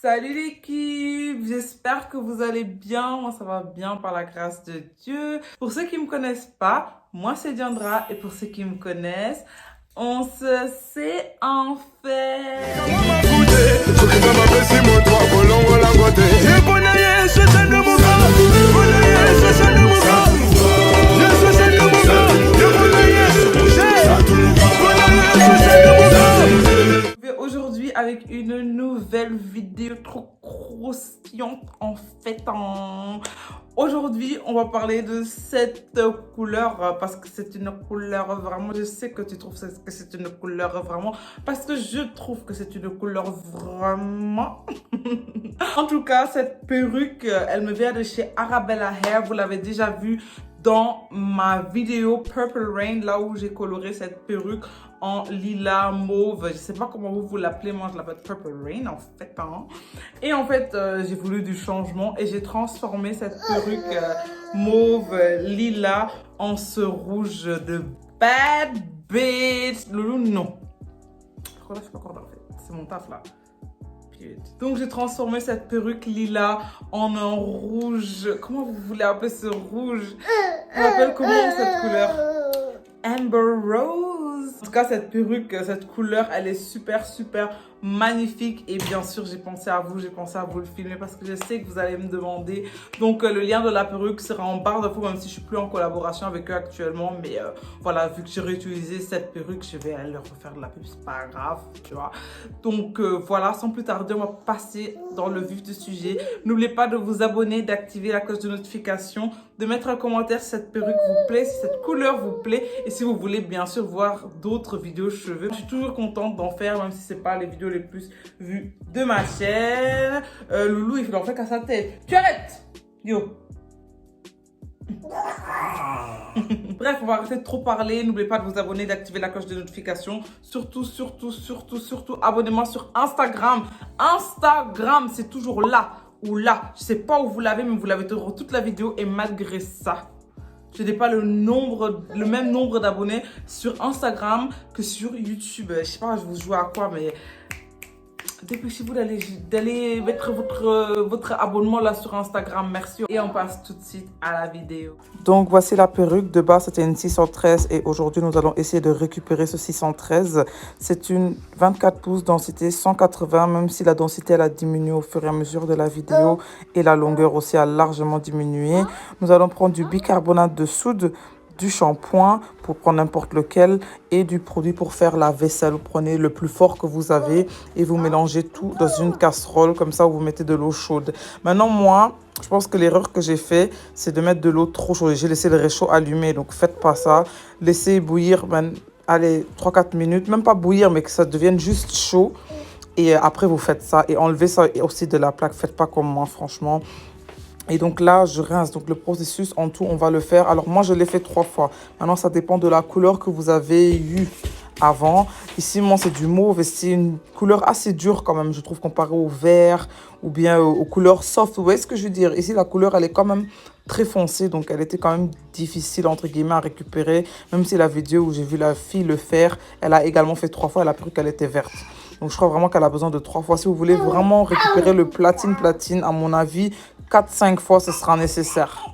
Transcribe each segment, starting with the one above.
Salut l'équipe, j'espère que vous allez bien. Moi, ça va bien par la grâce de Dieu. Pour ceux qui me connaissent pas, moi c'est Diandra et pour ceux qui me connaissent, on se sait en fait. Aujourd'hui avec une nouvelle vidéo trop croustillante en fait. Aujourd'hui, on va parler de cette couleur parce que c'est une couleur vraiment, je sais que tu trouves que c'est une couleur vraiment, parce que je trouve que c'est une couleur vraiment. En tout cas, cette perruque, elle me vient de chez Arabella Hair, vous l'avez déjà vu dans ma vidéo Purple Rain, là où j'ai coloré cette perruque en lilas mauve. Je sais pas comment vous l'appelez, moi je l'appelle Purple Rain en fait. Et en fait, j'ai voulu du changement et j'ai transformé cette perruque mauve lilas en ce rouge de bad bitch. Loulou, non. Là, je suis pas encore en fait. C'est mon taf là. Donc j'ai transformé cette perruque lilas en un rouge. Comment vous voulez appeler ce rouge? On appelle comment cette couleur? Amber Rose. En tout cas, cette perruque, cette couleur, elle est super magnifique. Et bien sûr, j'ai pensé à vous le filmer parce que je sais que vous allez me demander. Donc, le lien de la perruque sera en barre d'infos, même si je suis plus en collaboration avec eux actuellement. Mais voilà, vu que j'ai réutilisé cette perruque, je vais leur refaire de la pub, c'est pas grave, tu vois. Donc, voilà, sans plus tarder, on va passer dans le vif du sujet. N'oubliez pas de vous abonner, d'activer la cloche de notification, de mettre un commentaire si cette perruque vous plaît, si cette couleur vous plaît. Et si vous voulez, bien sûr, voir d'autres vidéos cheveux. Je suis toujours contente d'en faire, même si c'est pas les vidéos les plus vues de ma chaîne. Loulou, il en fait qu'à sa tête. Tu arrêtes! Yo! Bref, on va arrêter de trop parler. N'oubliez pas de vous abonner, d'activer la cloche de notification. Surtout, abonnez-moi sur Instagram. Instagram, c'est toujours là ou là. Je sais pas où vous l'avez, mais vous l'avez durant toute la vidéo. Et malgré ça, je n'ai pas le même nombre d'abonnés sur Instagram que sur YouTube. Je sais pas, je vous joue à quoi, mais dépêchez-vous d'aller mettre votre abonnement là sur Instagram. Merci. Et on passe tout de suite à la vidéo. Donc, voici la perruque. De base, c'était une 613 et aujourd'hui, nous allons essayer de récupérer ce 613. C'est une 24 pouces densité 180, même si la densité, elle a diminué au fur et à mesure de la vidéo et la longueur aussi a largement diminué. Nous allons prendre du bicarbonate de soude, du shampoing pour prendre n'importe lequel et du produit pour faire la vaisselle. Vous prenez le plus fort que vous avez et vous mélangez tout dans une casserole, comme ça vous mettez de l'eau chaude. Maintenant moi, je pense que l'erreur que j'ai fait, c'est de mettre de l'eau trop chaude. J'ai laissé le réchaud allumé, donc faites pas ça. Laissez bouillir, allez, 3-4 minutes, même pas bouillir, mais que ça devienne juste chaud. Et après vous faites ça et enlevez ça aussi de la plaque. Faites pas comme moi, franchement. Et donc là, je rince. Donc le processus, en tout, on va le faire. Alors moi, je l'ai fait 3 fois. Maintenant, ça dépend de la couleur que vous avez eue avant. Ici, moi, c'est du mauve et c'est une couleur assez dure quand même, je trouve, comparé au vert ou bien aux couleurs soft. Vous voyez ce que je veux dire? Ici, la couleur, elle est quand même très foncée. Donc, elle était quand même difficile, entre guillemets, à récupérer. Même si la vidéo où j'ai vu la fille le faire, elle a également fait 3 fois. Elle a cru qu'elle était verte. Donc, je crois vraiment qu'elle a besoin de 3 fois. Si vous voulez vraiment récupérer le platine, à mon avis, 4-5 fois, ce sera nécessaire.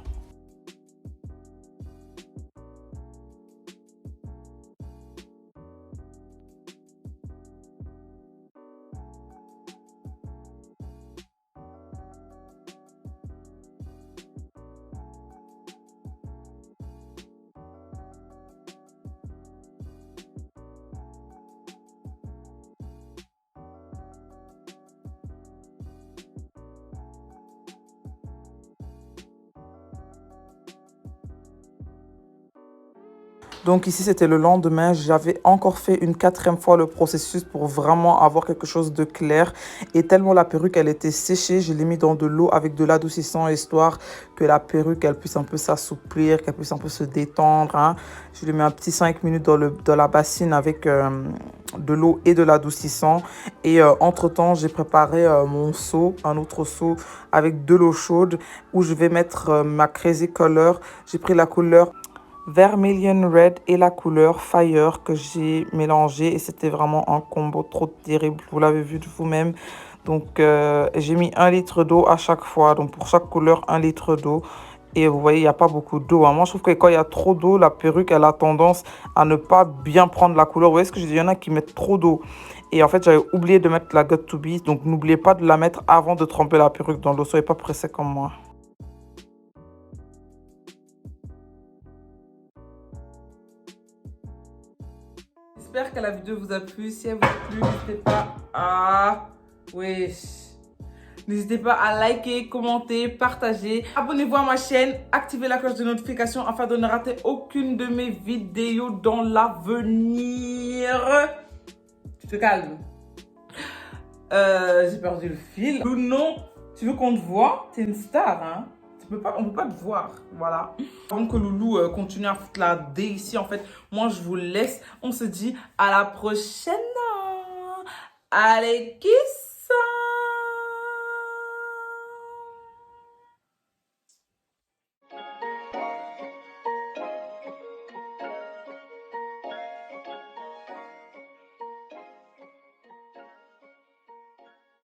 Donc ici, c'était le lendemain. J'avais encore fait une 4e fois le processus pour vraiment avoir quelque chose de clair. Et tellement la perruque, elle était séchée, je l'ai mis dans de l'eau avec de l'adoucissant, histoire que la perruque, elle puisse un peu s'assouplir, qu'elle puisse un peu se détendre. Hein. Je lui mets un petit 5 minutes dans la bassine avec de l'eau et de l'adoucissant. Et entre-temps, j'ai préparé mon seau, un autre seau avec de l'eau chaude où je vais mettre ma Crazy Color. J'ai pris la couleur Vermilion Red et la couleur Fire que j'ai mélangé et c'était vraiment un combo trop terrible, vous l'avez vu de vous-même. Donc, j'ai mis 1 litre d'eau à chaque fois. Donc, pour chaque couleur, 1 litre d'eau. Et vous voyez, il n'y a pas beaucoup d'eau. Moi, je trouve que quand il y a trop d'eau, la perruque, elle a tendance à ne pas bien prendre la couleur. Vous voyez ce que je dis? Il y en a qui mettent trop d'eau. Et en fait, j'avais oublié de mettre la Got To Be. Donc, n'oubliez pas de la mettre avant de tremper la perruque dans l'eau. Soyez pas pressés comme moi. J'espère que la vidéo vous a plu. Si elle vous a plu, n'hésitez pas à... N'hésitez pas à liker, commenter, partager. Abonnez-vous à ma chaîne, activez la cloche de notification afin de ne rater aucune de mes vidéos dans l'avenir. Tu te calmes. J'ai perdu le fil. Loulou, tu veux qu'on te voit? T'es une star, hein? On peut pas te voir, voilà. Avant que Loulou continue à foutre la D ici, en fait, moi je vous laisse. On se dit à la prochaine. Allez, kiss!